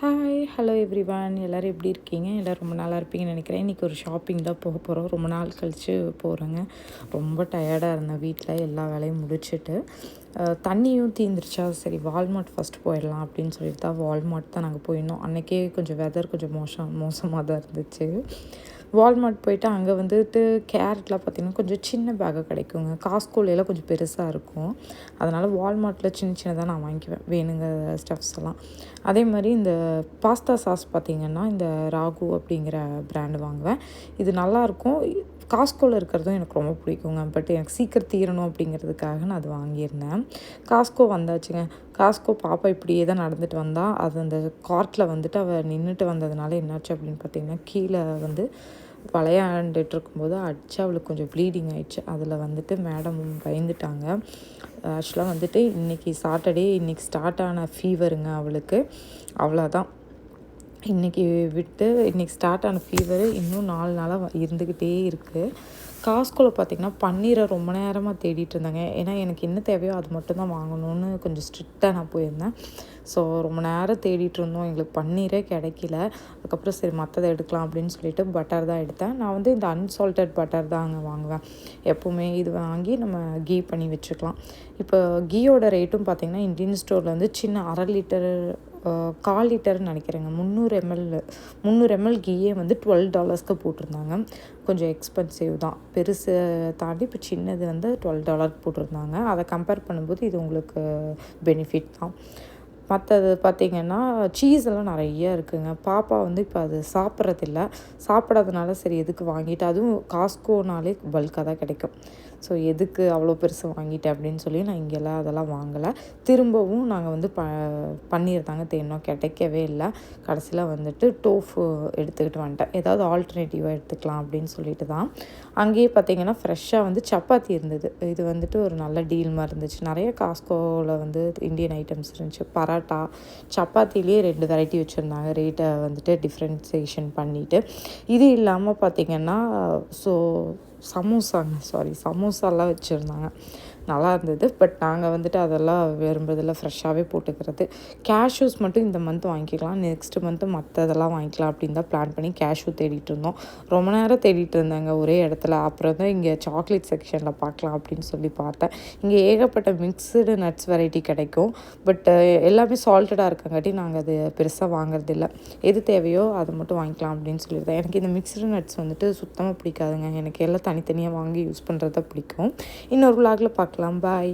Hi hello everyone, எல்லோரும் எப்படி இருக்கீங்க? எல்லோரும் ரொம்ப நல்லா இருப்பீங்கன்னு நினைக்கிறேன். இன்றைக்கி ஒரு ஷாப்பிங் தான் போக போகிறோம். ரொம்ப நாள் கழித்து போகிறேங்க. ரொம்ப டயர்டாக இருந்தேன். வீட்டில் எல்லா வேலையும் முடிச்சுட்டு தண்ணியும் தீந்துருச்சா, சரி வால்மார்ட் ஃபஸ்ட்டு போயிடலாம் அப்படின்னு சொல்லிட்டு தான் வால்மார்ட் தான் நாங்கள் போயிருந்தோம். அன்றைக்கே கொஞ்சம் வெதர் கொஞ்சம் மோசமாக தான் இருந்துச்சு. வால்மார்ட் போயிட்டு அங்கே வந்துட்டு கேரட்லாம் பார்த்திங்கன்னா கொஞ்சம் சின்ன பேக்காக கிடைக்குங்க. காஸ்கோலையெல்லாம் கொஞ்சம் பெருசாக இருக்கும். அதனால் வால்மார்ட்டில் சின்னதாக நான் வாங்கிக்குவேன் வேணுங்க ஸ்டஃப்ஸ் எல்லாம். அதே மாதிரி இந்த பாஸ்தா சாஸ் பார்த்திங்கன்னா இந்த ராகு அப்படிங்கிற பிராண்டு வாங்குவேன். இது நல்லாயிருக்கும். காஸ்கோவில் இருக்கிறதும் எனக்கு ரொம்ப பிடிக்குங்க. பட் எனக்கு சீக்கிரம் தீரணும் அப்படிங்கிறதுக்காக நான் அது வாங்கியிருந்தேன். காஸ்கோ வந்தாச்சுங்க. காஸ்கோ பாப்பா இப்படியே தான் நடந்துட்டு வந்தால் அது அந்த கார்ட்டில் வந்துட்டு அவள் நின்றுட்டு வந்ததுனால என்னாச்சு அப்படின்னு பார்த்திங்கன்னா கீழே வந்து விளையாண்டுட்டு இருக்கும்போது அடித்து அவளுக்கு கொஞ்சம் ப்ளீடிங் ஆகிடுச்சு. அதில் வந்துட்டு மேடம் பயந்துட்டாங்க. ஆக்சுவலாக வந்துட்டு இன்றைக்கி சாட்டர்டே, இன்றைக்கி ஸ்டார்ட் ஆன ஃபீவருங்க அவளுக்கு. அவ்வளோதான். இன்றைக்கி இன்றைக்கி ஸ்டார்ட் ஆன ஃபீவரு இன்னும் 4 நாளாக இருந்துக்கிட்டே இருக்குது. காஸ்கோவில் பார்த்திங்கன்னா பன்னீரை ரொம்ப நேரமாக தேடிட்டு இருந்தாங்க. ஏன்னா எனக்கு என்ன தேவையோ அது மட்டும்தான் வாங்கணும்னு கொஞ்சம் ஸ்ட்ரிக்டாக நான் போயிருந்தேன். ஸோ ரொம்ப நேரம் தேடிட்டு இருந்தோம். எங்களுக்கு பன்னீரே கிடைக்கல. அதுக்கப்புறம் சரி மற்றதை எடுக்கலாம் அப்படின்னு சொல்லிட்டு பட்டர் தான் எடுத்தேன். நான் வந்து இந்த அன்சால்டட் பட்டர் தான் அங்கே வாங்குவேன் எப்போவுமே. இது வாங்கி நம்ம கீ பண்ணி வச்சுக்கலாம். இப்போ கீயோட ரேட்டும் பார்த்திங்கன்னா இந்தியன் ஸ்டோரில் வந்து சின்ன 1/2 லிட்டர் 1/4 லிட்டர்னு நினைக்கிறேங்க. 300 ml கீயே வந்து $12 போட்டிருந்தாங்க. கொஞ்சம் எக்ஸ்பென்சிவ் தான். பெருசு தாண்டி இப்போ சின்னது வந்து $12 போட்டிருந்தாங்க. அதை கம்பேர் பண்ணும்போது இது உங்களுக்கு பெனிஃபிட் தான். மற்றது பார்த்திங்கன்னா சீஸ் எல்லாம் நிறைய இருக்குதுங்க. பாப்பா வந்து இப்போ அது சாப்பிடாதனால சரி எதுக்கு வாங்கிட்டு, அதுவும் காஸ்கோனாலே பல்காக தான் கிடைக்கும். ஸோ எதுக்கு அவ்வளோ பெருசு வாங்கிட்டேன் அப்படின்னு சொல்லி நான் இங்கெல்லாம் அதெல்லாம் வாங்கலை. திரும்பவும் நாங்கள் வந்து பன்னீர் தாங்க தேடினோம், கிடைக்கவே இல்லை. கடைசியில் வந்துட்டு டோஃபு எடுத்துக்கிட்டு வந்துட்டேன். ஏதாவது ஆல்டர்னேட்டிவாக எடுத்துக்கலாம் அப்படின்னு சொல்லிட்டு தான். அங்கேயே பார்த்திங்கன்னா ஃப்ரெஷ்ஷாக வந்து சப்பாத்தி இருந்தது. இது வந்துட்டு ஒரு நல்ல டீல் மாதிரி இருந்துச்சு. நிறைய காஸ்கோவில் வந்து இந்தியன் ஐட்டம்ஸ் இருந்துச்சு. பரோட்டா, சப்பாத்திலேயே 2 வெரைட்டி வச்சுருந்தாங்க. ரேட்டை வந்துட்டு டிஃப்ரென்சியேஷன் பண்ணிவிட்டு. இது இல்லாமல் பார்த்திங்கன்னா சமோசாலாம் வச்சுருந்தாங்க. நல்லா இருந்தது. பட் நாங்கள் வந்துட்டு அதெல்லாம் விரும்புறதில்ல, ஃப்ரெஷ்ஷாகவே போட்டுக்கிறது. கேஷ்யூஸ் மட்டும் இந்த மந்த் வாங்கிக்கலாம், நெக்ஸ்ட் மந்த்து மற்றதெல்லாம் வாங்கிக்கலாம் அப்படின்னு தான் பிளான் பண்ணி கேஷ்யூ தேடிட்டு இருந்தோம். ரொம்ப நேரம் தேடிட்டு இருந்தாங்க ஒரே இடத்துல. அப்புறம் தான் இங்கே சாக்லேட் செக்ஷனில் பார்க்கலாம் அப்படின்னு சொல்லி பார்த்தேன். இங்கே ஏகப்பட்ட மிக்ஸ்டு நட்ஸ் வெரைட்டி கிடைக்கும். பட் எல்லாமே சால்ட்டடாக இருக்கங்காட்டி நாங்கள் அது பெருசாக வாங்குறதில்ல. எது தேவையோ அதை மட்டும் வாங்கிக்கலாம் அப்படின்னு சொல்லியிருந்தேன். எனக்கு இந்த மிக்ஸ்டு நட்ஸ் வந்துட்டு சுத்தமாக பிடிக்காதுங்க. எனக்கு எல்லாம் தனித்தனியாக வாங்கி யூஸ் பண்ணுறது தான் பிடிக்கும். இன்னொரு விலாகில் பார்க்கலாம். பாய்.